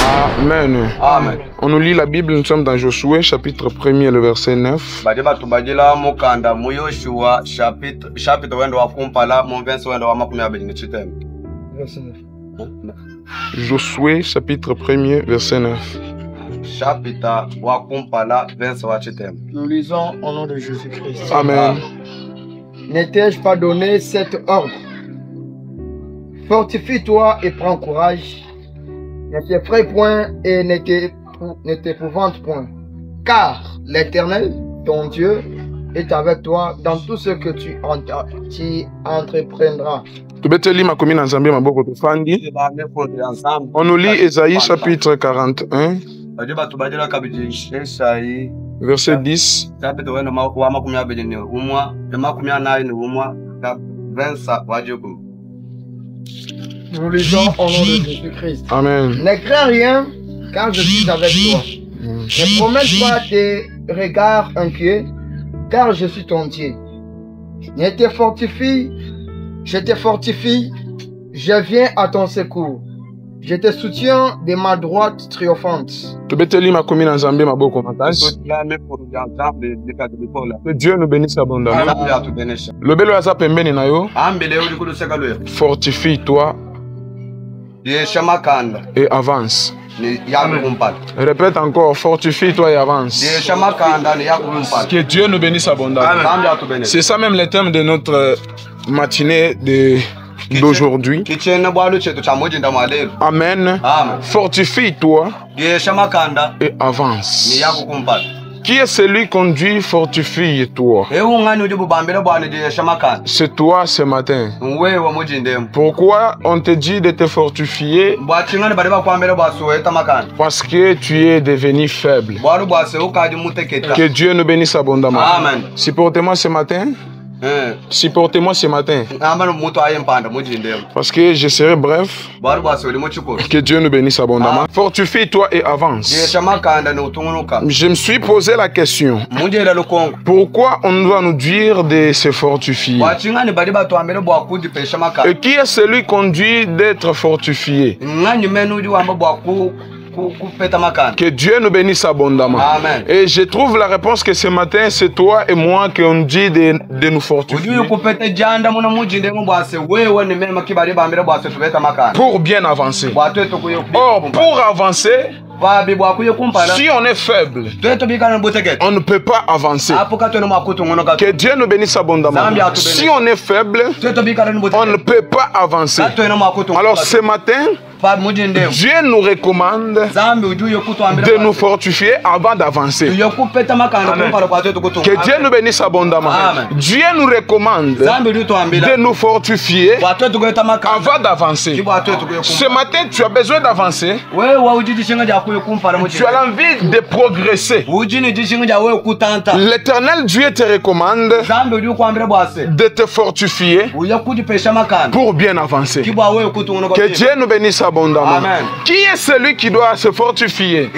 Amen. Amen. On nous lit la Bible, nous sommes dans Josué, chapitre 1er, le verset 9. Josué, chapitre 1er, verset 9. Nous lisons au nom de Jésus-Christ. Amen. N'ai-je pas donné cet ordre? Fortifie-toi et prends courage. Ne t'effraie point et ne t'épouvante point. Car l'Éternel, ton Dieu, est avec toi dans tout ce que tu entreprendras. On nous lit Ésaïe chapitre 41, verset 10. Nous lisons au nom de Jésus-Christ. Amen. Ne crains rien, car je suis avec toi. Ne promets pas des regards inquiets, car je suis ton Dieu. Je te fortifie, je viens à ton secours. Je te soutiens de ma droite triomphante. Que Dieu nous bénisse abondamment. Le bel oiseau pembeni na yo. Fortifie-toi et avance. Répète encore, fortifie-toi et avance. Que Dieu nous bénisse abondamment. C'est ça même le thème de notre matinée d'aujourd'hui. Amen. Fortifie-toi et avance. Qui est celui qui conduit, fortifie-toi? C'est toi ce matin. Pourquoi on te dit de te fortifier? Parce que tu es devenu faible. Que Dieu nous bénisse abondamment. Supportez-moi ce matin. Supportez-moi ce matin. Parce que je serai bref. Que Dieu nous bénisse abondamment. Fortifie-toi et avance. Je me suis posé la question. Pourquoi on doit nous dire de se fortifier? Et qui est celui qui conduit d'être fortifié? Que Dieu nous bénisse abondamment. Amen. Et je trouve la réponse que ce matin, c'est toi et moi qui on dit de nous fortifier. Pour bien avancer. Or, pour avancer, si on est faible, on ne peut pas avancer. Que Dieu nous bénisse abondamment. Si on est faible, on ne peut pas avancer. Alors ce matin, Dieu nous recommande de nous fortifier avant d'avancer. Que Dieu nous bénisse abondamment. Amen. Dieu nous recommande de nous fortifier avant d'avancer. Ce matin, tu as besoin d'avancer. Tu as l'envie de progresser. L'Éternel Dieu te recommande de te fortifier pour bien avancer. Que Dieu nous bénisse abondamment. Amen. Qui est celui qui doit se fortifier?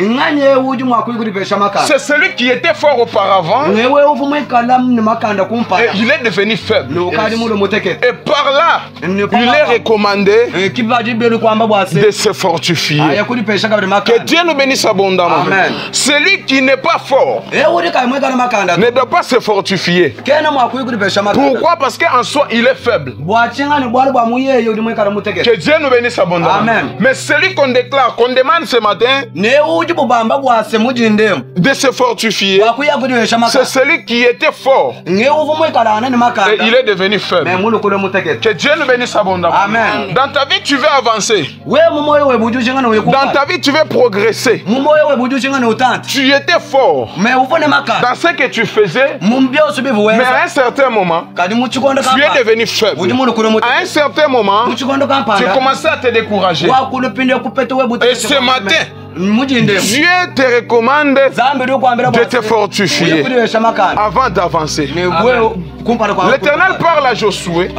C'est celui qui était fort auparavant et il est devenu faible. Et par là, il est recommandé de se fortifier. Que Dieu nous bénisse abondamment. Amen. Celui qui n'est pas fort ne doit pas se fortifier. Pourquoi? Parce qu'en soi, il est faible. Que Dieu nous bénisse abondamment. Amen. Mais celui qu'on déclare, qu'on demande ce matin de se fortifier, c'est celui qui était fort et il est devenu faible. Que Dieu nous bénisse abondamment. Amen. Dans ta vie, tu veux avancer. Dans ta vie, tu veux progresser. Tu étais fort dans ce que tu faisais, mais à un certain moment, tu es devenu faible. À un certain moment, tu commençais à te décourager. Et ce matin, Dieu te recommande de te fortifier avant d'avancer. L'Éternel parle à Josué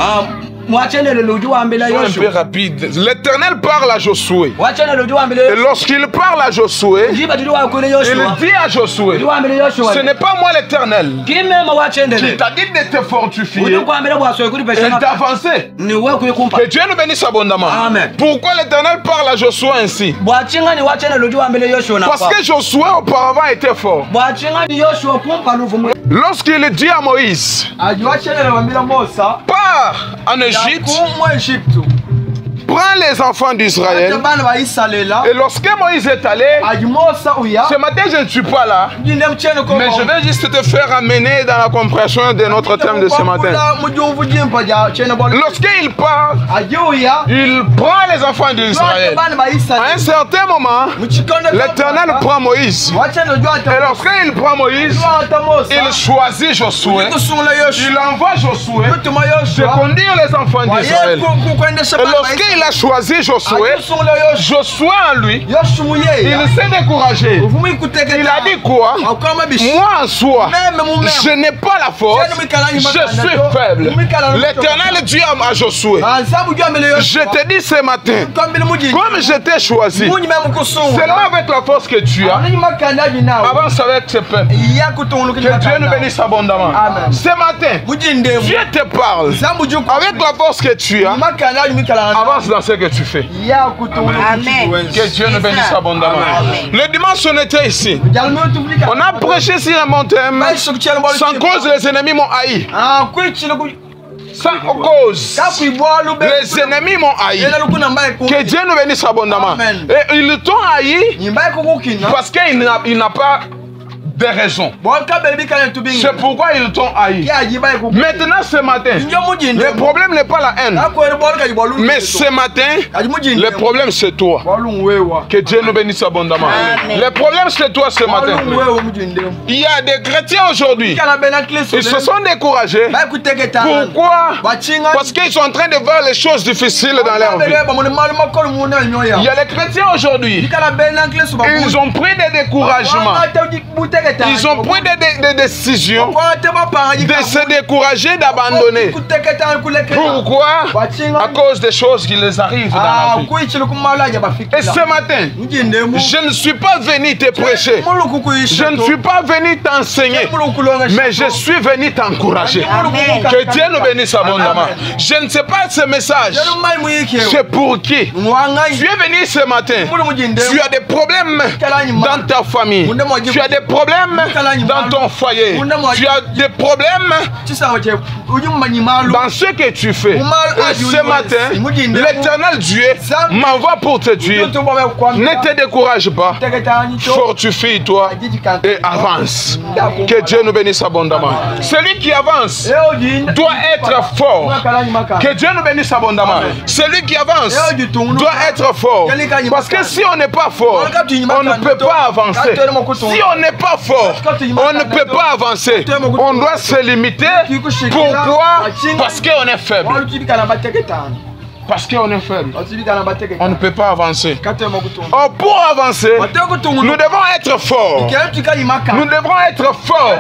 un peu rapide. L'Éternel parle à Josué. Et lorsqu'il parle à Josué, il dit à Josué, ce n'est pas moi l'Éternel qui t'a dit de te fortifier et d'avancer. Que Dieu nous bénisse abondamment. Pourquoi l'Éternel parle à Josué ainsi? Parce que Josué auparavant était fort. Lorsqu'il dit à Moïse, pars en Égypte, prends les enfants d'Israël. Et lorsque Moïse est allé, ce matin je ne suis pas là, mais je vais juste te faire amener dans la compréhension de notre thème de ce matin. Lorsqu'il part, il prend les enfants d'Israël. À un certain moment, l'Éternel prend Moïse. Et lorsqu'il prend Moïse, il choisit Josué. Il envoie Josué de conduire les enfants d'Israël. Et lorsqu'il a choisi Josué, Josué en lui, il s'est découragé. Il a dit quoi? Moi en soi, je n'ai pas la force, je suis faible. L'Éternel dit à Josué, je te dis ce matin, comme je t'ai choisi, seulement avec la force que tu as, avance avec ce peuple. Que Dieu nous bénisse abondamment. Ce matin, Dieu te parle avec la force que tu as, avance dans ce que tu fais. Amen. Que Dieu nous bénisse abondamment. Le dimanche, on était ici. On a prêché sur un thème. Sans cause, les ennemis m'ont haï. Sans cause, les ennemis m'ont haï. Que Dieu nous bénisse abondamment. Et ils t'ont haï parce qu'il n'a pas des raisons. C'est pourquoi ils t'ont haï. Maintenant ce matin, le problème n'est pas la haine. Mais ce matin, le problème c'est toi. Que Dieu nous bénisse abondamment. Le problème c'est toi ce matin. Il y a des chrétiens aujourd'hui. Ils se sont découragés. Pourquoi? Parce qu'ils sont en train de voir les choses difficiles dans leur vie. Il y a des chrétiens aujourd'hui. Ils ont pris des découragements. Ils ont pris des décisions de se décourager, d'abandonner. Pourquoi? À cause des choses qui les arrivent dans la vie. Et ce matin, je ne suis pas venu te prêcher. Je ne suis pas venu t'enseigner. Mais je suis venu t'encourager. Que Dieu nous bénisse abondamment. Je ne sais pas ce message. C'est pour qui? Tu es venu ce matin. Tu as des problèmes dans ta famille. Tu as des problèmes dans ton foyer. Tu as des problèmes dans ce que tu fais. Et ce matin, l'Éternel Dieu m'envoie pour te dire, ne te décourage pas, fortifie-toi et avance. Que Dieu nous bénisse abondamment. Celui qui avance doit être fort. Que Dieu nous bénisse abondamment. Celui qui avance doit être fort. Parce que si on n'est pas fort, on ne peut pas avancer. Si on n'est pas fort, on ne peut pas avancer. On doit se limiter. Pourquoi? Parce qu'on est faible. Parce qu'on est faible. On ne peut pas avancer. Or, pour avancer, nous devons être forts. Nous devrons être forts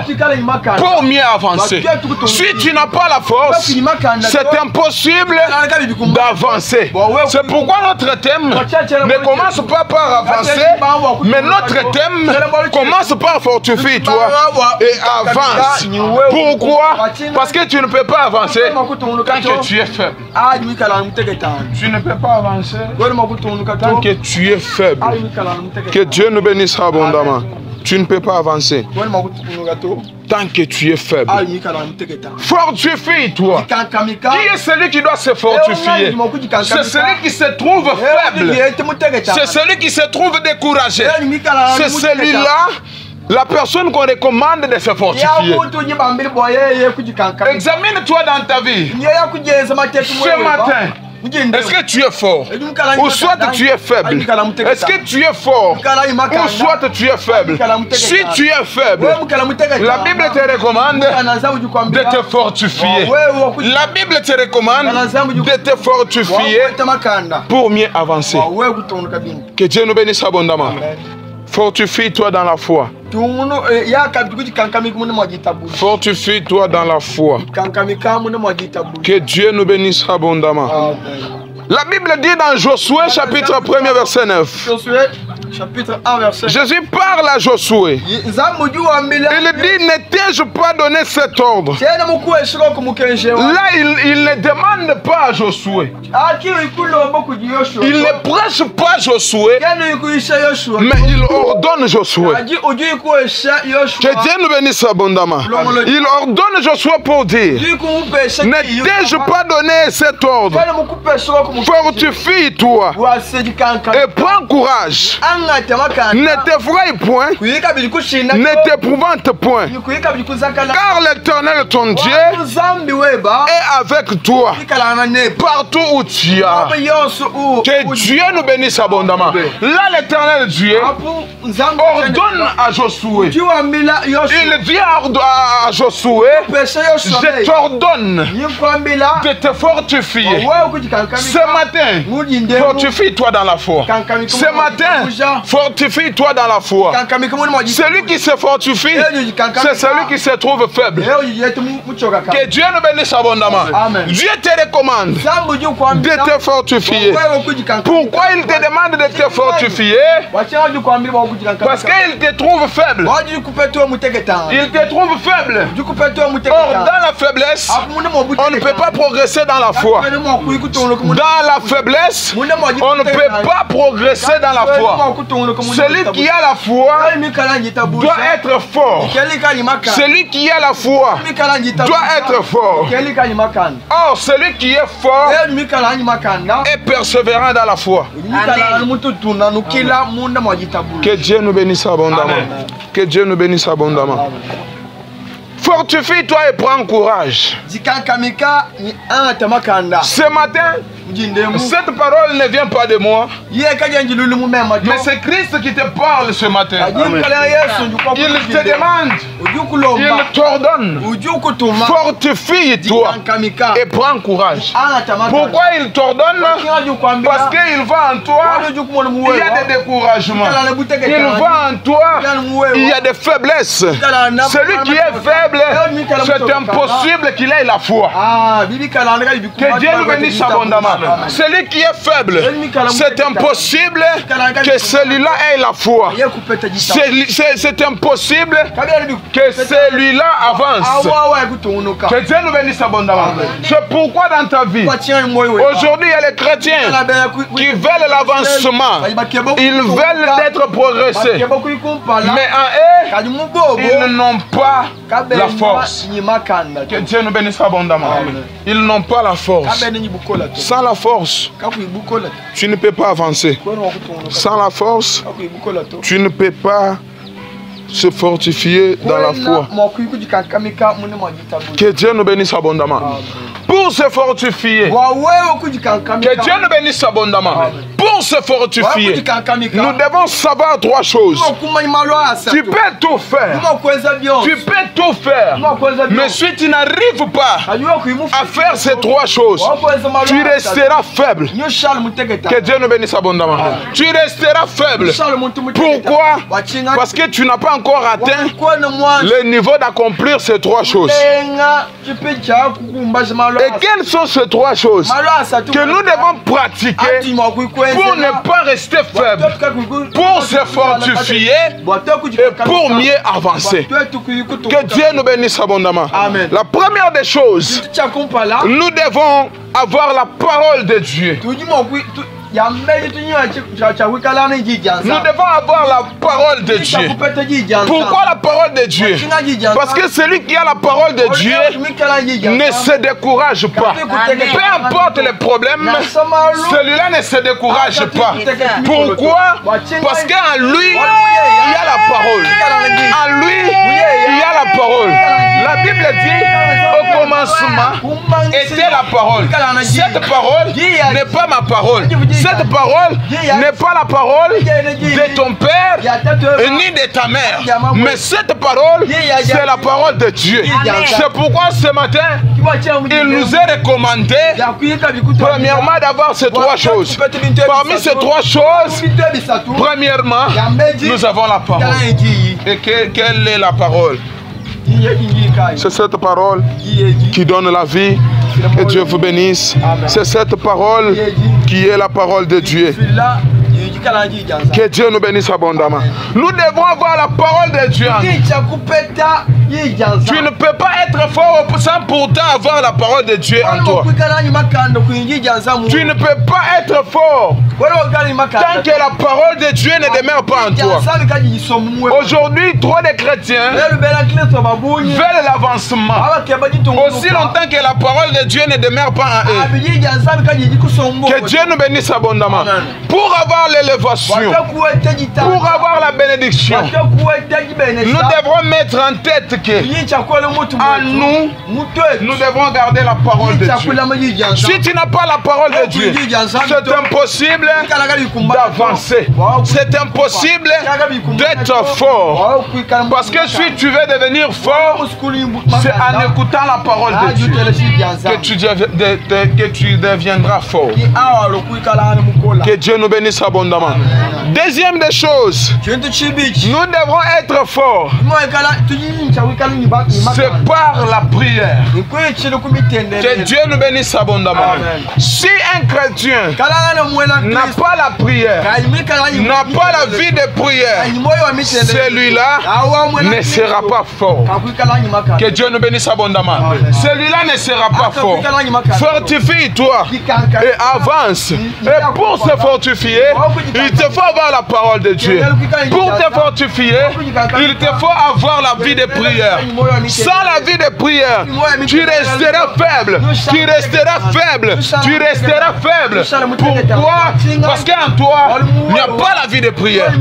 pour mieux avancer. Si tu n'as pas la force, c'est impossible d'avancer. C'est pourquoi notre thème ne commence pas par avancer, mais notre thème commence par fortifie-toi et avance. Pourquoi? Parce que tu ne peux pas avancer tant que tu es faible. Tu ne peux pas avancer tant que tu es faible. Que Dieu nous bénisse abondamment. Tu ne peux pas avancer tant que tu es faible. Fortifie-toi. Qui est celui qui doit se fortifier? C'est celui qui se trouve faible. C'est celui qui se trouve découragé. C'est celui-là, la personne qu'on recommande de se fortifier. Examine-toi dans ta vie. Ce matin, est-ce que tu es fort? Ou soit tu es faible? Est-ce que tu es fort? Ou soit tu es faible? Si tu es faible, la Bible te recommande de te fortifier. La Bible te recommande de te fortifier pour mieux avancer. Que Dieu nous bénisse abondamment. Fortifie-toi dans la foi. Fortifie-toi dans la foi. Que Dieu nous bénisse abondamment. La Bible dit dans Josué chapitre 1 verset 9. Chapitre 1, verset. Jésus parle à Josué. Il dit, n'étais-je pas donné cet ordre? Là, il ne demande pas à Josué. Il ne prêche pas Josué, mais il ordonne Josué. Que Dieu nous bénisse abondamment. Il ordonne Josué pour dire, n'étais-je pas donné cet ordre? Fortifie-toi et prends courage. Ne t'effraie point, ne t'épouvante point, car l'Éternel ton Dieu est avec toi partout où tu as. Que Dieu nous bénisse abondamment. Là, l'Éternel Dieu ordonne à Josué. Il dit à Josué, je t'ordonne de te fortifier. Ce matin, fortifie-toi dans la foi. Ce matin, fortifie-toi dans la foi. Celui qui se fortifie, c'est celui qui se trouve faible. Que Dieu nous bénisse abondamment. Dieu te recommande de te fortifier. Pourquoi il te demande de te fortifier? Parce qu'il te trouve faible. Il te trouve faible. Or, dans la faiblesse, on ne peut pas progresser dans la foi. Dans la faiblesse, on ne peut pas progresser dans la foi. Celui qui a la foi doit être fort. Celui qui a la foi doit être fort. Or, celui qui est fort est persévérant dans la foi. Que Dieu nous bénisse abondamment. Que Dieu nous bénisse abondamment. Fortifie-toi et prends courage. Ce matin, cette parole ne vient pas de moi, mais c'est Christ qui te parle ce matin. Il te demande, il t'ordonne, fortifie-toi et prends courage. Pourquoi il t'ordonne? Parce qu'il va en toi, il y a des découragements. Il va en toi, il y a des faiblesses. Celui qui est faible, c'est impossible qu'il ait la foi. Que Dieu nous bénisse abondamment. Celui qui est faible, c'est impossible que celui-là ait la foi. C'est impossible que celui-là avance. Que Dieu nous bénisse abondamment. C'est pourquoi dans ta vie, aujourd'hui il y a les chrétiens qui veulent l'avancement. Ils veulent être progressés. Mais en eux, ils n'ont pas la force. Que Dieu nous bénisse abondamment. Ils n'ont pas la force. Sans la force, tu ne peux pas avancer. Sans la force, tu ne peux pas se fortifier dans la foi. Que Dieu nous bénisse abondamment. Pour se fortifier, que Dieu nous bénisse abondamment. Pour se fortifier, nous devons savoir trois choses. Tu peux tout faire. Tu peux tout faire. Mais si tu n'arrives pas à faire ces trois choses, tu resteras faible. Que Dieu nous bénisse abondamment. Tu resteras faible. Pourquoi? Parce que tu n'as pas encore atteint le niveau d'accomplir ces trois choses. Et quelles sont ces trois choses que nous devons pratiquer pour ne pas rester faible, pour se fortifier et pour mieux avancer? Que Dieu nous bénisse abondamment. La première des choses, nous devons avoir la parole de Dieu. Nous devons avoir la parole de Dieu. Pourquoi la parole de Dieu? Parce que celui qui a la parole de Dieu ne se décourage pas. Peu importe les problèmes, celui-là ne se décourage pas. Pourquoi? Parce qu'en lui, il y a la parole. En lui, il y a la parole. La Bible dit, au commencement était la parole. Cette parole n'est pas ma parole. Cette parole n'est pas la parole de ton père ni de ta mère. Mais cette parole, c'est la parole de Dieu. C'est pourquoi ce matin, il nous est recommandé, premièrement, d'avoir ces trois choses. Parmi ces trois choses, premièrement, nous avons la parole. Et quelle est la parole? C'est cette parole qui donne la vie. Et Dieu vous bénisse. C'est cette parole qui est la parole de Dieu. Que Dieu nous bénisse abondamment. Nous devons avoir la parole de Dieu. Tu ne peux pas être fort sans pourtant avoir la parole de Dieu en toi. Tu ne peux pas être fort tant que la parole de Dieu ne demeure pas en toi. Aujourd'hui, trop de chrétiens veulent l'avancement. Aussi longtemps que la parole de Dieu ne demeure pas en eux. Que Dieu nous bénisse abondamment. Pour avoir l'élévation, pour avoir la bénédiction, nous devrons mettre en tête que en nous, nous devons garder la parole de Dieu. Si tu n'as pas la parole de Dieu, c'est impossible d'avancer. C'est impossible d'être fort. Parce que si tu veux devenir fort, c'est en écoutant la parole de Dieu que tu deviendras fort. Que Dieu nous bénisse abondamment. Deuxième des choses, nous devrons être forts. C'est par la prière. Que Dieu nous bénisse abondamment. Si un chrétien n'a pas la prière, n'a pas la vie de prière, celui-là ne sera pas fort. Que Dieu nous bénisse abondamment. Celui-là ne sera pas fort. Fortifie-toi et avance. Et pour se fortifier, il te faut avoir la parole de Dieu. Pour te fortifier, il te faut avoir la vie de prière. Sans la vie de prière, tu resteras faible. Tu resteras faible. Tu resteras faible. Pourquoi? Parce qu'en toi, il n'y a pas la vie de prière.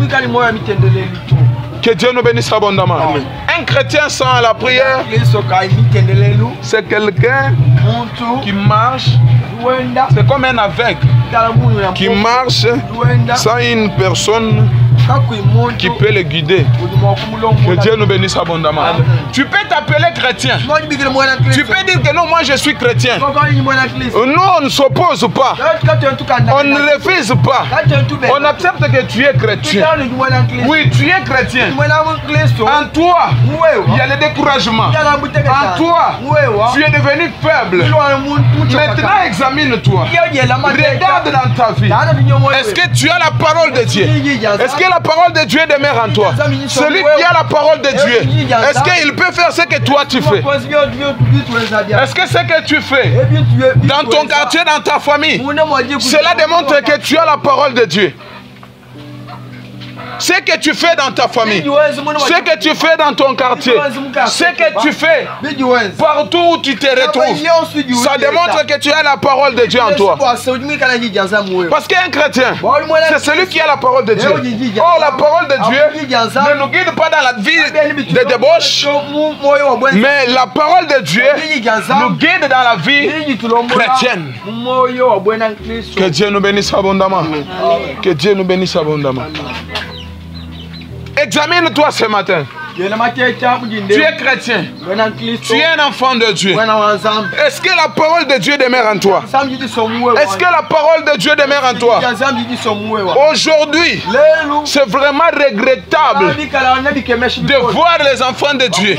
Que Dieu nous bénisse abondamment. Amen. Un chrétien sans la prière, c'est quelqu'un qui marche, c'est comme un aveugle qui marche sans une personne qui peut le guider. Que Dieu nous bénisse abondamment. Amen. Tu peux t'appeler chrétien. Tu peux dire que non, moi je suis chrétien. Nous, on ne s'oppose pas. On ne refuse pas. On accepte que tu es chrétien. Oui, tu es chrétien. En toi, il y a le découragement. En toi, tu es devenu faible. Maintenant, examine-toi. Regarde dans ta vie. Est-ce que tu as la parole de Dieu? Est-ce que la parole de Dieu demeure en toi? Celui qui a la parole de Dieu, est-ce qu'il peut faire ce que toi tu fais? Est-ce que ce que tu fais dans ton quartier, dans ta famille, cela démontre que tu as la parole de Dieu? Ce que tu fais dans ta famille, ce que tu fais dans ton quartier, ce que tu fais partout où tu te retrouves, ça démontre que tu as la parole de Dieu en toi. Parce qu'un chrétien, c'est celui qui a la parole de Dieu. Or, la parole de Dieu ne nous guide pas dans la vie de débauche, mais la parole de Dieu nous guide dans la vie chrétienne. Que Dieu nous bénisse abondamment. Que Dieu nous bénisse abondamment. Examine-toi ce matin. Tu es chrétien. Tu es un enfant de Dieu. Est-ce que la parole de Dieu demeure en toi? Est-ce que la parole de Dieu demeure en toi? Aujourd'hui, c'est vraiment regrettable de voir les enfants de Dieu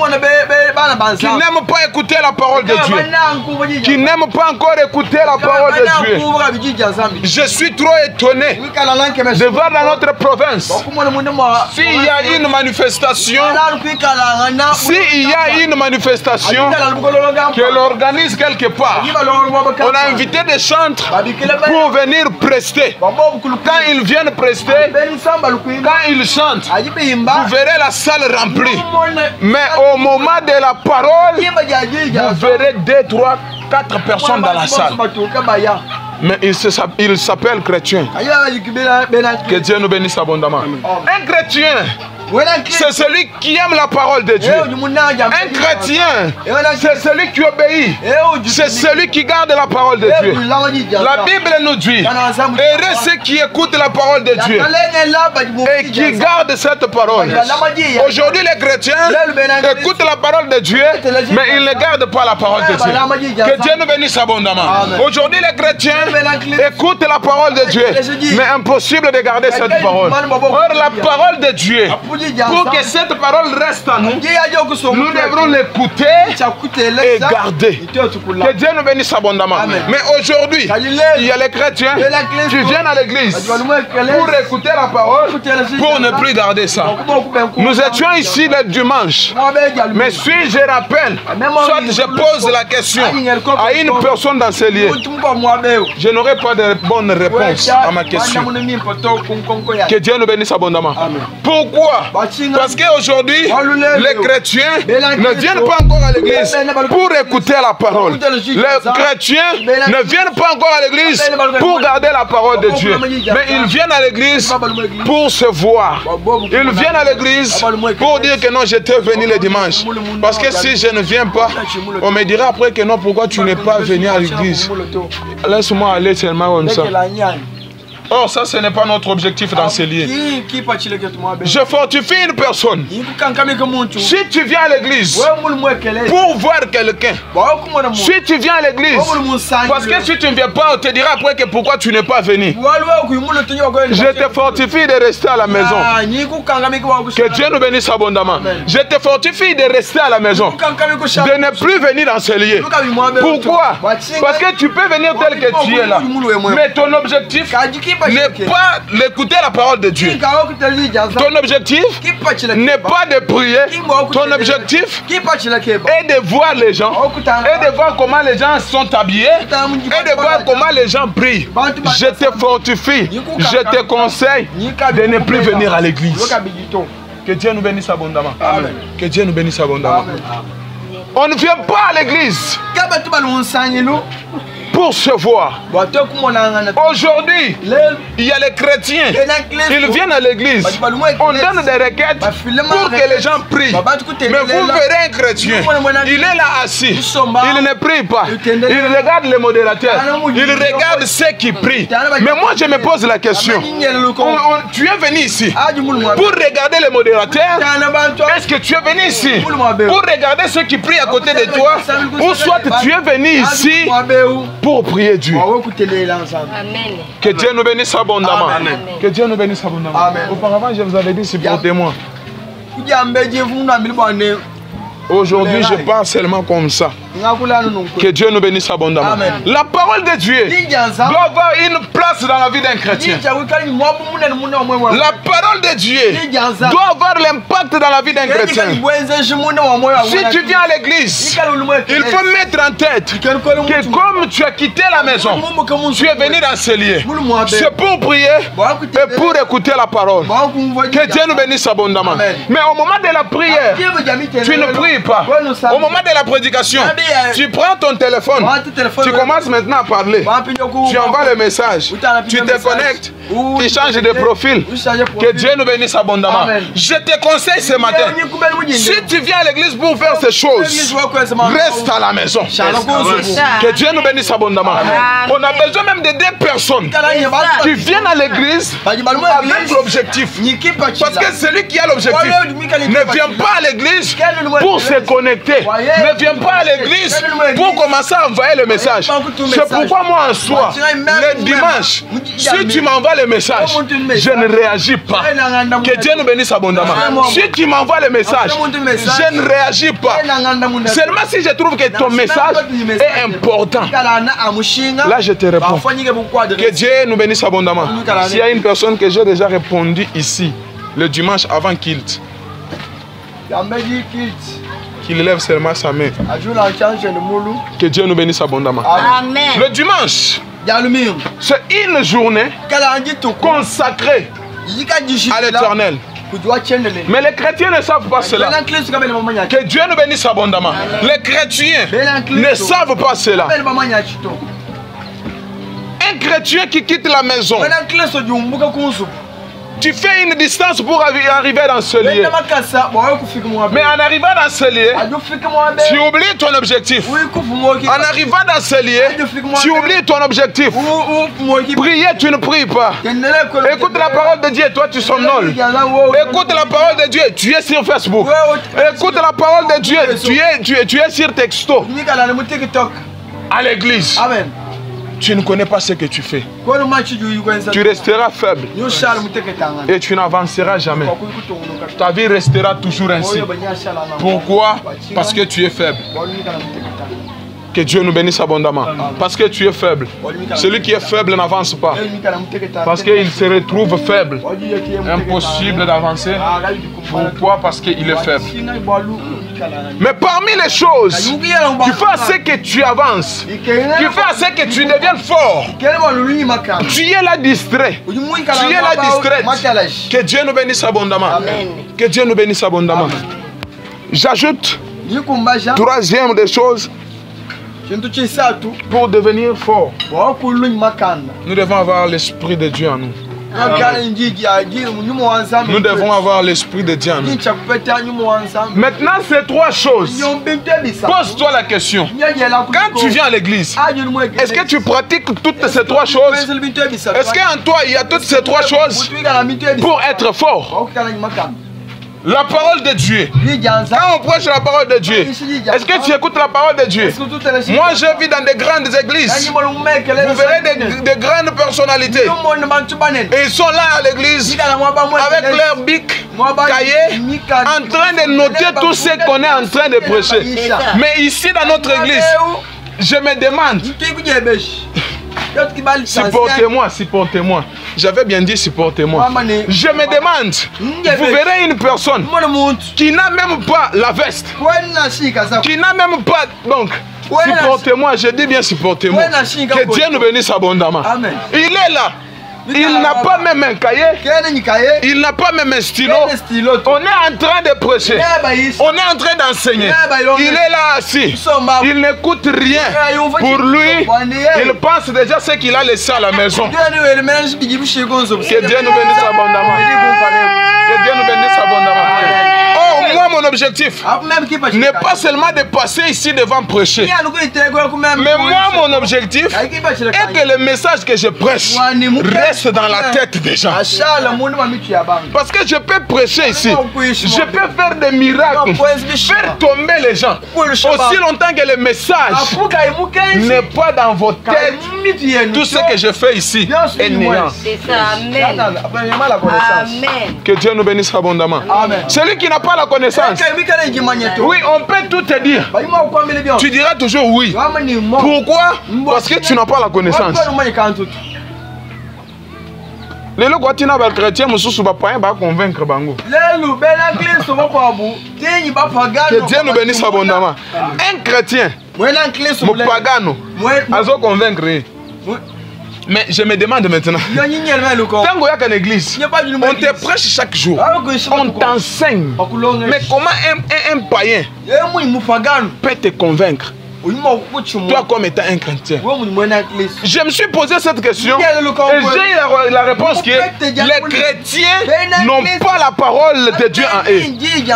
qui n'aiment pas écouter la parole de Dieu, qui n'aiment pas encore écouter la parole de Dieu. Je suis trop étonné de voir dans notre province, s'il y a une manifestation, s'il y a une manifestation qu'elle organise quelque part, on a invité des chantres pour venir prester. Quand ils viennent prester, quand ils chantent, vous verrez la salle remplie. Mais au moment de la parole, vous verrez 2, 3, 4 personnes dans la salle. Mais il s'appelle chrétien. Que Dieu nous bénisse abondamment. Un chrétien c'est celui qui aime la parole de Dieu. Un chrétien, c'est celui qui obéit. C'est celui qui garde la parole de Dieu. La Bible nous dit, heureux ceux qui écoutent la parole de Dieu et qui gardent cette parole. Aujourd'hui, les chrétiens écoutent la parole de Dieu, mais ils ne gardent pas la parole de Dieu. Que Dieu nous bénisse abondamment. Aujourd'hui, les chrétiens écoutent la parole de Dieu, mais impossible de garder cette parole. Or, la parole de Dieu, pour que cette parole reste en nous, nous devrons l'écouter et garder. Que Dieu nous bénisse abondamment. Mais aujourd'hui, il y a les chrétiens qui viennent à l'église pour écouter la parole, pour ne plus garder ça. Nous étions ici le dimanche, mais si je rappelle, soit je pose la question à une personne dans ce lieu, je n'aurai pas de bonne réponse à ma question. Que Dieu nous bénisse abondamment. Pourquoi? Parce qu'aujourd'hui, les chrétiens ne viennent pas encore à l'église pour écouter la parole. Les chrétiens ne viennent pas encore à l'église pour garder la parole de Dieu. Mais ils viennent à l'église pour se voir. Ils viennent à l'église pour dire que non, j'étais venu le dimanche. Parce que si je ne viens pas, on me dira après que non, pourquoi tu n'es pas venu à l'église? Laisse-moi aller seulement comme ça. Or, ça, ce n'est pas notre objectif dans ces lieux. Je fortifie une personne. Si tu viens à l'église pour voir quelqu'un, si tu viens à l'église, parce que si tu ne viens pas, on te dira après que pourquoi tu n'es pas venu. Je te fortifie de rester à la maison. Que Dieu nous bénisse abondamment. Je te fortifie de rester à la maison. De ne plus venir dans ces lieux. Pourquoi? Parce que tu peux venir tel que tu es là. Mais ton objectif n'est pas d'écouter la parole de Dieu. Ton objectif n'est pas de prier. Ton objectif est de voir les gens et de voir comment les gens sont habillés et de voir comment les gens prient. Je te fortifie, je te conseille de ne plus venir à l'église. Que Dieu nous bénisse abondamment. Amen. Que Dieu nous bénisse abondamment. Amen. On ne vient pas à l'église pour se voir. Aujourd'hui, il y a les chrétiens, ils viennent à l'église, on donne des requêtes pour que les gens prient. Mais vous verrez un chrétien, il est là assis, il ne prie pas, il regarde les modérateurs, il regarde ceux qui prient. Mais moi je me pose la question, tu es venu ici pour regarder les modérateurs? Est-ce que tu es venu ici pour regarder ceux qui prient à côté de toi? Ou soit tu es venu ici pour prier Dieu. Amen. Que Dieu nous bénisse abondamment. Amen. Que Dieu nous bénisse abondamment. Amen. Auparavant, je vous avais dit, c'est pour témoin. Aujourd'hui, je parle seulement comme ça. Que Dieu nous bénisse abondamment. Amen. La parole de Dieu doit avoir une place dans la vie d'un chrétien. La parole de Dieu doit avoir l'impact dans la vie d'un chrétien. Si tu viens à l'église, il faut mettre en tête que comme tu as quitté la maison, tu es venu dans ce lieu. C'est pour prier et pour écouter la parole. Que Dieu nous bénisse abondamment. Amen. Mais au moment de la prière, tu ne pries pas. Au moment de la prédication, tu prends ton téléphone, tu commences maintenant à parler, tu envoies le message, tu te connectes, tu changes de profil. Que Dieu nous bénisse abondamment. Amen. Je te conseille ce matin, si tu viens à l'église pour faire ces choses, reste à la maison. Que Dieu nous bénisse abondamment. Amen. On a besoin même de deux personnes qui viennent à l'église avec l'objectif. Parce que celui qui a l'objectif ne vient pas à l'église pour se connecter, ne vient pas à l'église pour commencer à envoyer le message. C'est pourquoi moi en soi, le dimanche, si tu m'envoies le message, je ne réagis pas. Que Dieu nous bénisse abondamment. Si tu m'envoies le message, je ne réagis pas. Seulement si je trouve que ton message est important, là je te réponds. Que Dieu nous bénisse abondamment. S'il y a une personne que j'ai déjà répondu ici, le dimanche avant qu'il lève seulement sa main. Que Dieu nous bénisse abondamment. Amen. Le dimanche, c'est une journée consacrée à l'Éternel. Mais les chrétiens ne savent pas cela. Que Dieu nous bénisse abondamment. Les chrétiens ne savent pas cela. Un chrétien qui quitte la maison Tu fais une distance pour arriver dans ce lieu. Mais en arrivant dans ce lieu, tu oublies ton objectif. En arrivant dans ce lieu, tu oublies ton objectif. Prier, tu ne pries pas. Écoute la parole de Dieu, toi tu somnoles. Écoute la parole de Dieu, tu es sur Facebook. Écoute la parole de Dieu, tu es sur Texto. À l'église. Amen. Tu ne connais pas ce que tu fais. Tu resteras faible. Et tu n'avanceras jamais. Ta vie restera toujours ainsi. Pourquoi? Parce que tu es faible. Que Dieu nous bénisse abondamment. Parce que tu es faible. Celui qui est faible n'avance pas. Parce qu'il se retrouve faible. Impossible d'avancer. Pourquoi? Parce qu'il est faible. Mais parmi les choses qui font à ce que tu avances, qui font à ce que tu deviennes fort, tu es là distrait. Tu es là distrait. Que Dieu nous bénisse abondamment. Que Dieu nous bénisse abondamment. J'ajoute, troisième des choses, pour devenir fort, nous devons avoir l'Esprit de Dieu en nous. Nous devons avoir l'Esprit de Dieu en nous. Maintenant, ces trois choses. Pose-toi la question. Quand tu viens à l'église, est-ce que tu pratiques toutes ces trois choses? Est-ce qu'en toi, il y a toutes ces trois choses pour être fort? La parole de Dieu. Quand on prêche la parole de Dieu, est-ce que tu écoutes la parole de Dieu? Moi, je vis dans de grandes églises. Vous verrez de grandes personnalités. Et ils sont là à l'église avec leur bic, cahier, en train de noter tout ce qu'on est en train de prêcher. Mais ici, dans notre église, je me demande... Supportez-moi, supportez-moi. J'avais bien dit supportez-moi. Je me demande, vous verrez une personne qui n'a même pas la veste, qui n'a même pas... Donc, supportez-moi, je dis bien supportez-moi. Que Dieu nous bénisse abondamment. Il est là. Il n'a pas même un cahier, il n'a pas même un stylo. On est en train de prêcher, on est en train d'enseigner. Il est là assis, il n'écoute rien. Pour lui, il pense déjà ce qu'il a laissé à la maison. Que Dieu nous bénisse abondamment. Que Dieu nous bénisse abondamment. Oh, moi, mon objectif n'est pas seulement de passer ici devant prêcher. Mais moi, mon objectif est que le message que je prêche reste dans la tête des gens. Parce que je peux prêcher ici, je peux faire des miracles, faire tomber les gens, aussi longtemps que le message n'est pas dans vos têtes. Tout ce que je fais ici est néant. Que Dieu nous bénisse abondamment. Celui qui n'a pas la connaissance, oui, on peut tout te dire. Tu diras toujours oui. Pourquoi? Parce que tu n'as pas la connaissance. Les gens qui sont chrétiens ne sont pas convaincre. Que Dieu nous bénisse abondamment. Un chrétien, mon pagano, a convaincre. Mais je me demande maintenant, quand il y a une église, on te prêche chaque jour, on t'enseigne. Mais comment un païen peut te convaincre? Toi comme étant un chrétien. Je me suis posé cette question et j'ai eu la réponse qui est les chrétiens n'ont pas la parole de Dieu en eux.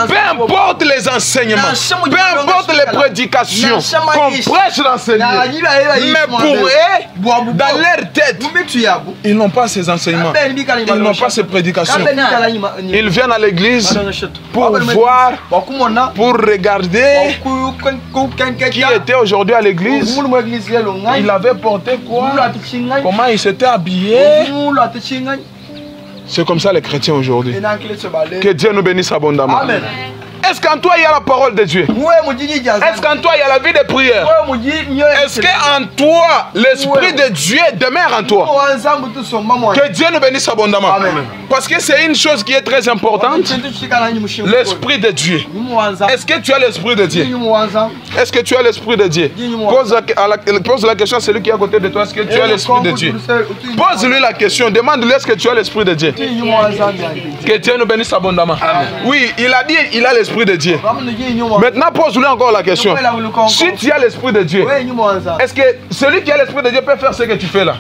Peu importe les enseignements, peu importe les prédications qu'on prêche dans ces lieux, mais pour eux, dans leur tête, ils n'ont pas ces enseignements, ils n'ont pas ces prédications. Ils viennent à l'église pour voir, pour regarder qui était aujourd'hui à l'église, il avait porté quoi, comment il s'était habillé. C'est comme ça les chrétiens aujourd'hui. Que Dieu nous bénisse abondamment. Amen. Est-ce qu'en toi il y a la parole de Dieu? Est-ce qu'en toi il y a la vie de prière? Est-ce qu'en toi l'Esprit de Dieu demeure en toi? Que Dieu nous bénisse abondamment. Amen. Parce que c'est une chose qui est très importante. L'Esprit de Dieu. Est-ce que tu as l'Esprit de Dieu? Est-ce que tu as l'Esprit de Dieu? Pose la question à celui qui est à côté de toi. Est-ce que tu as l'Esprit de Dieu? Pose-lui la question. Demande-lui est-ce que tu as l'Esprit de Dieu? Que Dieu nous bénisse abondamment. Amen. Oui, il a dit il a l'Esprit l'Esprit de Dieu. Maintenant, pose-lui encore la question. Si tu as l'Esprit de Dieu, est-ce que celui qui a l'Esprit de Dieu peut faire ce que tu fais là?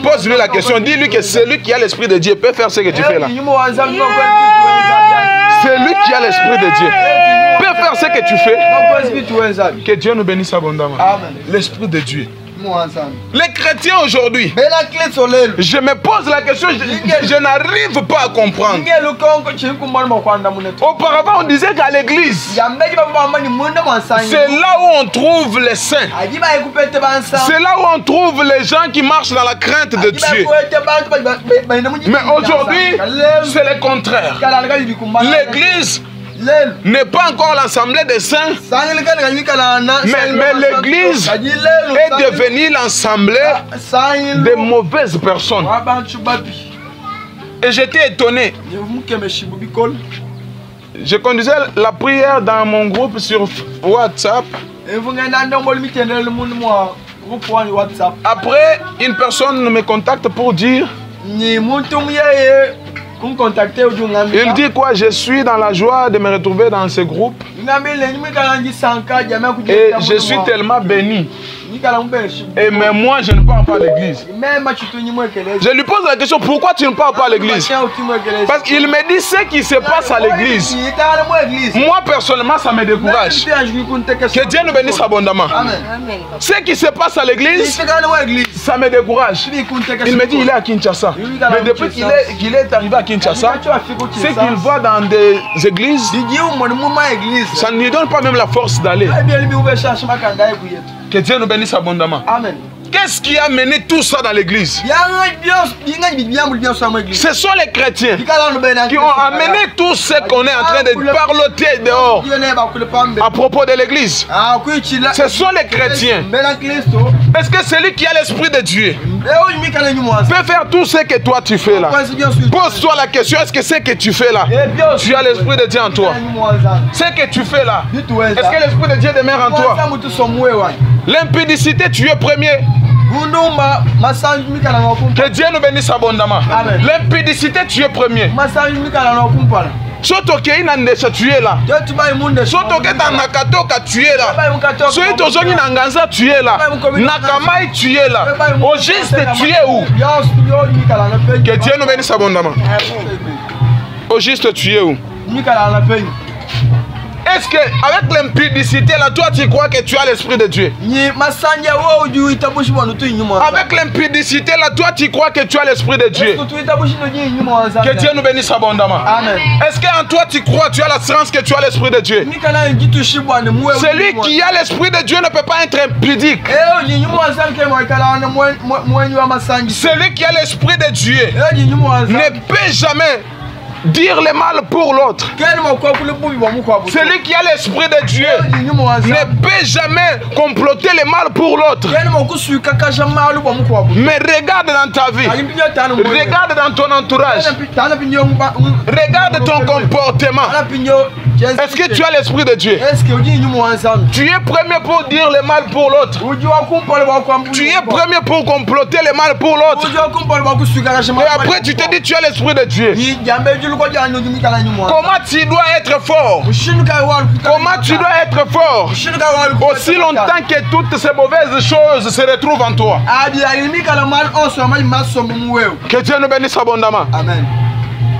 Pose-lui la question. Dis-lui que celui qui a l'Esprit de Dieu peut faire ce que tu fais là. Celui qui a l'Esprit de Dieu peut faire ce que tu fais. Que Dieu nous bénisse abondamment. L'Esprit de Dieu. Les chrétiens aujourd'hui, je me pose la question, je n'arrive pas à comprendre. Auparavant, on disait qu'à l'église, c'est là où on trouve les saints. C'est là où on trouve les gens qui marchent dans la crainte de Dieu. Mais aujourd'hui, c'est le contraire. L'église n'est pas encore l'assemblée des saints, mais l'église est devenue l'assemblée des mauvaises personnes. Et j'étais étonné. Je conduisais la prière dans mon groupe sur WhatsApp. Après, une personne me contacte pour dire: il dit quoi? Je suis dans la joie de me retrouver dans ce groupe. Et je suis tellement béni. Et mais moi je ne pars pas à l'église. Je lui pose la question: pourquoi tu ne pars pas à l'église? Parce qu'il me dit ce qui se passe à l'église. Moi personnellement ça me décourage. Que Dieu nous bénisse abondamment. Ce qui se passe à l'église, ça me décourage. Il me dit il est à Kinshasa. Mais depuis qu'il est arrivé à Kinshasa, ce qu'il voit dans des églises, ça ne lui donne pas même la force d'aller. Que Dieu nous bénisse abondamment. Amen. Qu'est-ce qui a mené tout ça dans l'église? Ce sont les chrétiens qui ont amené tout ce qu'on est en train de parloter dehors à propos de l'église. Ce sont les chrétiens. Est-ce que celui qui a l'Esprit de Dieu peut faire tout ce que toi tu fais là? Pose-toi la question: est-ce que ce que tu fais là, tu as l'Esprit de Dieu en toi? Ce que tu fais là, est-ce que l'Esprit de Dieu demeure en toi? L'impudicité, tu es premier. Que Dieu nous bénisse abondamment. L'impudicité, tu es premier. Soto ke ina ndesha tu es là. Soto ke ta nakatoka tu es là. Soto tozongi na nganza tu es là. Nakamai tu es là. Au juste tu es où? Que Dieu nous bénisse abondamment. Au juste tu es où? Est-ce que avec l'impudicité là, toi tu crois que tu as l'Esprit de Dieu? Avec l'impudicité là, toi tu crois que tu as l'Esprit de Dieu? Que Dieu nous bénisse abondamment. Amen. Est-ce qu'en toi tu crois, tu as l'assurance que tu as l'Esprit de Dieu? Celui qui a l'Esprit de Dieu ne peut pas être impudique. Celui qui a l'Esprit de Dieu ne peut jamais dire le mal pour l'autre. Celui qui a l'Esprit de Dieu ne peut jamais comploter le mal pour l'autre. Mais regarde dans ta vie, regarde dans ton entourage, regarde ton comportement. Est-ce que tu as l'Esprit de Dieu? Tu es premier pour dire le mal pour l'autre. Tu es premier pour comploter le mal pour l'autre. Et après tu te dis tu as l'Esprit de Dieu. Comment tu dois être fort? Comment tu dois être fort aussi longtemps que toutes ces mauvaises choses se retrouvent en toi? Que Dieu nous bénisse abondamment. Amen.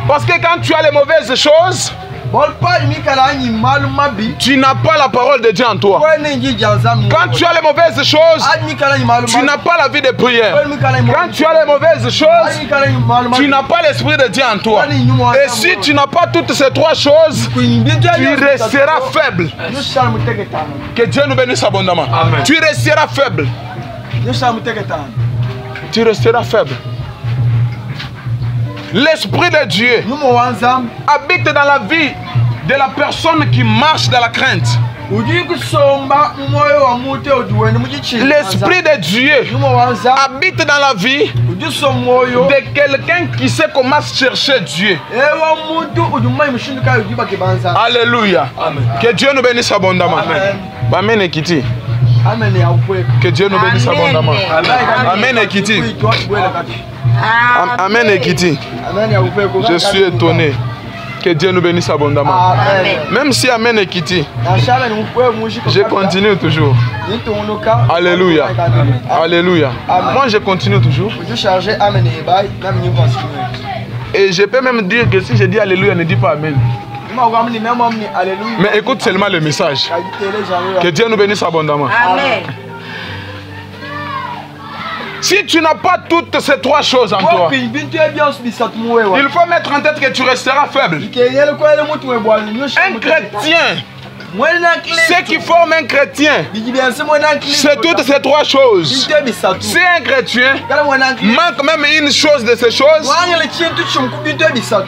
Parce que quand tu as les mauvaises choses, tu n'as pas la parole de Dieu en toi. Quand tu as les mauvaises choses, tu n'as pas la vie de prière. Quand tu as les mauvaises choses, tu n'as pas l'Esprit de Dieu en toi. Et si tu n'as pas toutes ces trois choses, tu resteras faible. Que Dieu nous bénisse abondamment. Amen. Tu resteras faible. Tu resteras faible. L'Esprit de Dieu habite dans la vie de la personne qui marche dans la crainte. L'Esprit de Dieu habite dans la vie de quelqu'un qui sait comment chercher Dieu. Alléluia. Amen. Que Dieu nous bénisse abondamment. Amen. Que Dieu nous bénisse abondamment. Amen. Amen Ekiti. Je suis étonné. Que Dieu nous bénisse abondamment. Amen. Même si Amen est quitté, je continue toujours. Alléluia. Alléluia. Moi, je continue toujours. Et je peux même dire que si je dis Alléluia, ne dis pas Amen. Mais écoute seulement le message. Que Dieu nous bénisse abondamment. Amen. Si tu n'as pas toutes ces trois choses en toi, il faut mettre en tête que tu resteras faible. Un chrétien, ce qui forme un chrétien, c'est toutes ces trois choses. Si un chrétien manque même une chose de ces choses,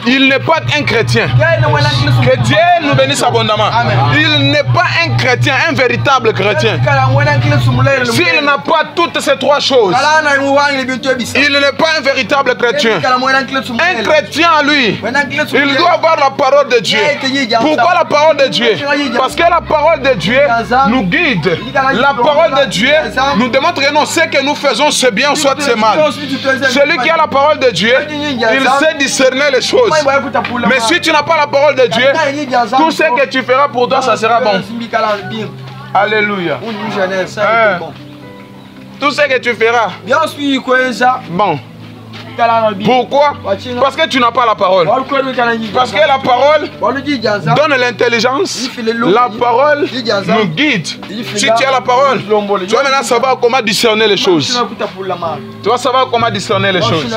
il n'est pas un chrétien. Que Dieu nous bénisse abondamment. Il n'est pas un chrétien, un véritable chrétien. S'il n'a pas toutes ces trois choses, il n'est pas un véritable chrétien. Un chrétien, lui, il doit avoir la parole de Dieu. Pourquoi la parole de Dieu? Parce que la parole de Dieu nous guide. La parole de Dieu nous démontre que non, ce que nous faisons c'est bien, soit c'est mal. Celui qui a la parole de Dieu, il sait discerner les choses. Mais si tu n'as pas la parole de Dieu, tout ce que tu feras pour toi, ça sera bon. Alléluia. Tout ce que tu feras, bon. Pourquoi? Parce que tu n'as pas la parole. Parce que la parole donne l'intelligence. La parole nous guide. Si tu as la parole, tu vas maintenant savoir comment discerner les choses. Tu vas savoir comment discerner les choses.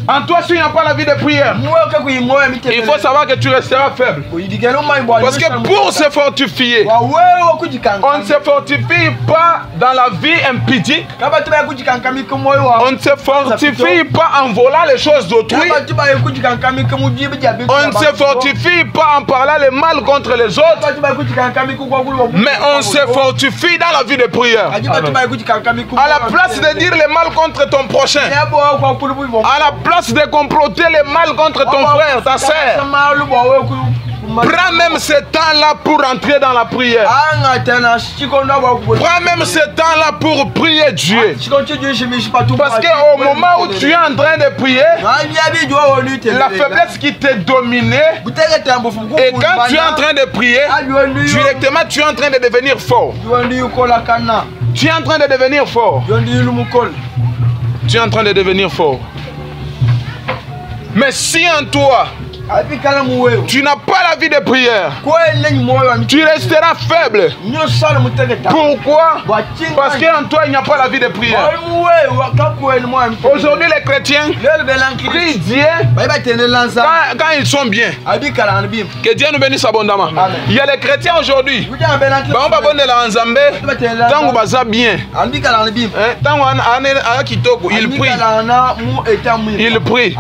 En toi, s'il n'y a pas la vie de prière, il faut savoir que tu resteras faible. Parce que pour se fortifier, on ne se fortifie pas dans la vie impudique. On ne se fortifie pas en volant les choses d'autrui. On ne se fortifie pas en parlant le mal contre les autres. Mais on se fortifie dans la vie de prière. À la place de dire le mal contre ton prochain, à la place de comploter le mal contre ton frère, ta sœur, prends même ce temps-là pour entrer dans la prière. Prends même ce temps-là pour prier Dieu. Parce qu'au moment où tu es en train de prier, la faiblesse qui t'est dominée, et quand tu es en train de prier, directement tu es en train de devenir fort. Tu es en train de devenir fort. Tu es en train de devenir fort. Mais si en toi, tu n'as pas la vie de prière, tu resteras faible. Pourquoi? Parce qu'en toi il n'y a pas la vie de prière. Aujourd'hui les chrétiens prient Dieu quand ils sont bien. Que Dieu nous bénisse abondamment. Il y a les chrétiens aujourd'hui, ils prient. Ils prient.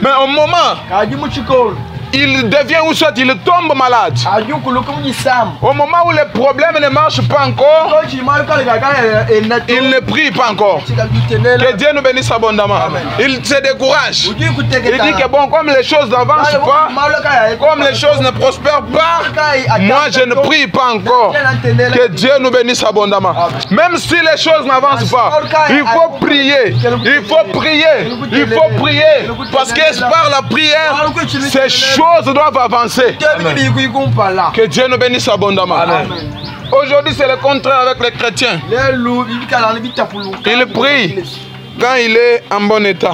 Mais au moment il devient ou soit il tombe malade. Au moment où les problèmes ne marchent pas encore, il ne prie pas encore. Que Dieu nous bénisse abondamment. Il se décourage. Il dit que bon, comme les choses n'avancent pas, comme les choses ne prospèrent pas, moi je ne prie pas encore. Que Dieu nous bénisse abondamment. Même si les choses n'avancent pas, il faut prier. Il faut prier. Il faut prier. Parce que par la prière, ces choses doivent avancer. Amen. Que Dieu nous bénisse abondamment. Aujourd'hui, c'est le contraire avec les chrétiens. Il prie quand il est en bon état.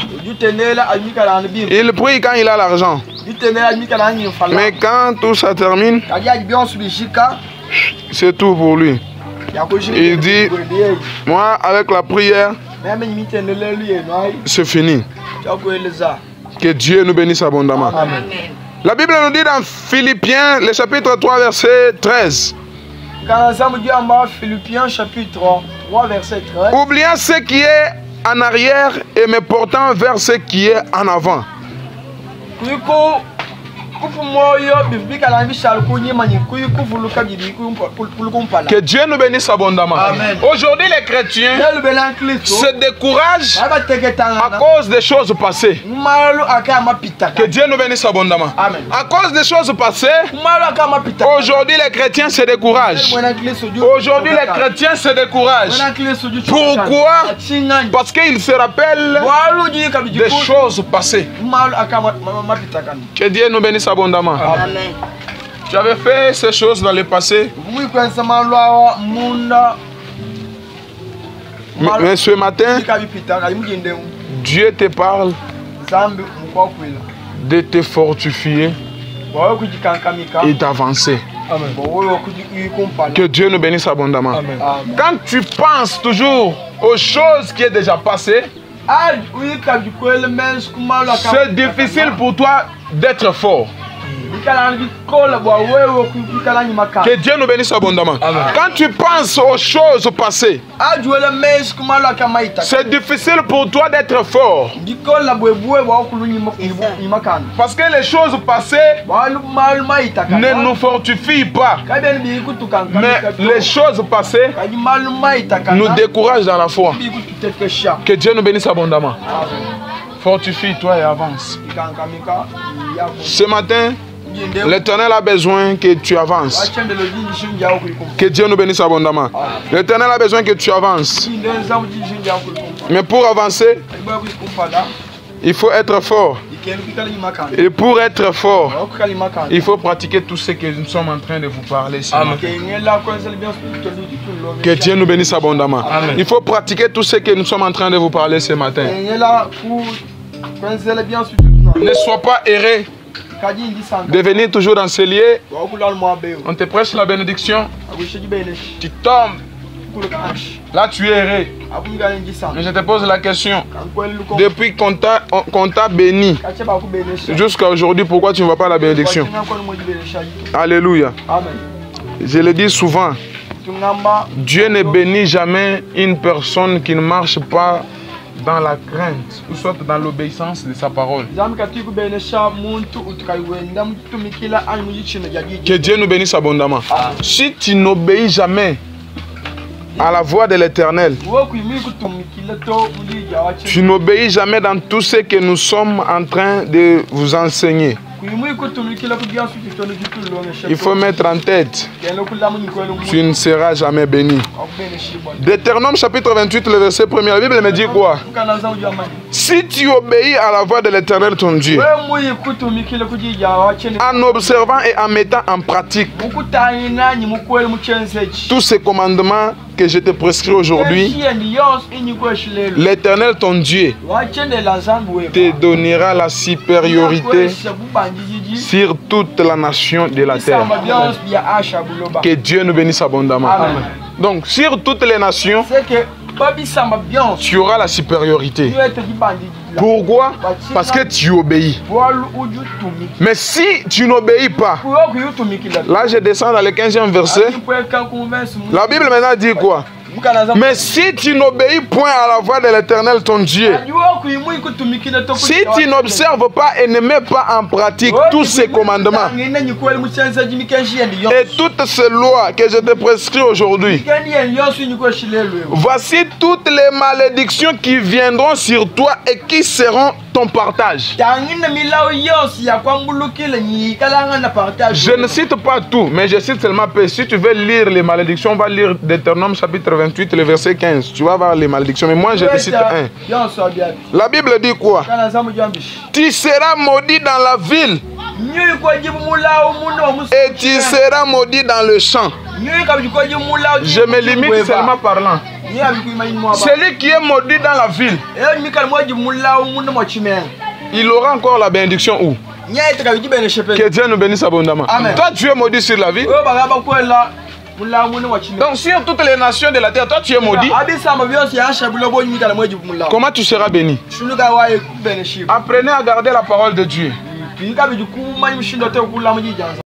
Il prie quand il a l'argent. Mais quand tout ça termine, c'est tout pour lui. Il dit, moi, avec la prière, c'est fini. Que Dieu nous bénisse abondamment. Amen. La Bible nous dit dans Philippiens, le chapitre 3, verset 13. Philippiens chapitre 3, verset 13. Oubliant ce qui est en arrière et me portant vers ce qui est en avant. Que Dieu nous bénisse abondamment. Aujourd'hui, les chrétiens se découragent à cause des choses passées. Que Dieu nous bénisse abondamment. À cause des choses passées, aujourd'hui, les chrétiens se découragent. Aujourd'hui, les chrétiens se découragent. Pourquoi? Parce qu'ils se rappellent des choses passées. Que Dieu nous bénisse abondamment. Amen. Tu avais fait ces choses dans le passé. Mais ce matin, Dieu te parle de te fortifier et d'avancer. Que Dieu nous bénisse abondamment. Amen. Quand tu penses toujours aux choses qui sont déjà passées, c'est difficile pour toi d'être fort. Que Dieu nous bénisse abondamment. Amen. Quand tu penses aux choses passées, c'est difficile pour toi d'être fort. Parce que les choses passées ne nous fortifient pas. Mais les choses passées nous découragent dans la foi. Que Dieu nous bénisse abondamment. Fortifie-toi et avance. Ce matin, l'Éternel a besoin que tu avances. Que Dieu nous bénisse abondamment. L'Éternel a besoin que tu avances. Mais pour avancer, il faut être fort. Et pour être fort, il faut pratiquer tout ce que nous sommes en train de vous parler. Que Dieu nous bénisse abondamment. Amen. Il faut pratiquer tout ce que nous sommes en train de vous parler ce matin. Ne sois pas erré de venir toujours dans ce lieu. On te prêche la bénédiction. Tu tombes. Là tu es erré. Mais je te pose la question. Depuis qu'on t'a béni jusqu'à aujourd'hui, pourquoi tu ne vois pas la bénédiction? Alléluia. Je le dis souvent. Dieu ne bénit jamais une personne qui ne marche pas dans la crainte ou soit dans l'obéissance de sa parole. Que Dieu nous bénisse abondamment. Si tu n'obéis jamais à la voix de l'Éternel, tu n'obéis jamais dans tout ce que nous sommes en train de vous enseigner. Il faut mettre en tête, tu ne seras jamais béni. Deutéronome chapitre 28, le verset 1er, la Bible me dit quoi? Si tu obéis à la voix de l'Éternel ton Dieu, en observant et en mettant en pratique tous ces commandements que je te prescris aujourd'hui, l'Éternel ton Dieu te donnera la supériorité sur toute la nation de la terre. Que Dieu nous bénisse abondamment. Amen. Donc sur toutes les nations, tu auras la supériorité. Pourquoi? Parce que tu obéis. Mais si tu n'obéis pas, là je descends dans le 15e verset, la Bible maintenant dit quoi? Mais si tu n'obéis point à la voix de l'Éternel ton Dieu, si tu n'observes pas et ne mets pas en pratique tous ces commandements et toutes ces lois que je te prescris aujourd'hui, voici toutes les malédictions qui viendront sur toi et qui seront ton partage. Je ne cite pas tout, mais je cite seulement peu. Si tu veux lire les malédictions, on va lire Deutéronome chapitre 28, le verset 15. Tu vas voir les malédictions, mais moi je te cite un. La Bible dit quoi? Tu seras maudit dans la ville et tu seras maudit dans le champ. Je me limite seulement parlant. Celui qui est maudit dans la ville, il aura encore la bénédiction où? Que Dieu nous bénisse abondamment. Amen. Toi tu es maudit sur la ville. Donc sur toutes les nations de la terre, toi tu es maudit. Comment tu seras béni? Apprenez à garder la parole de Dieu.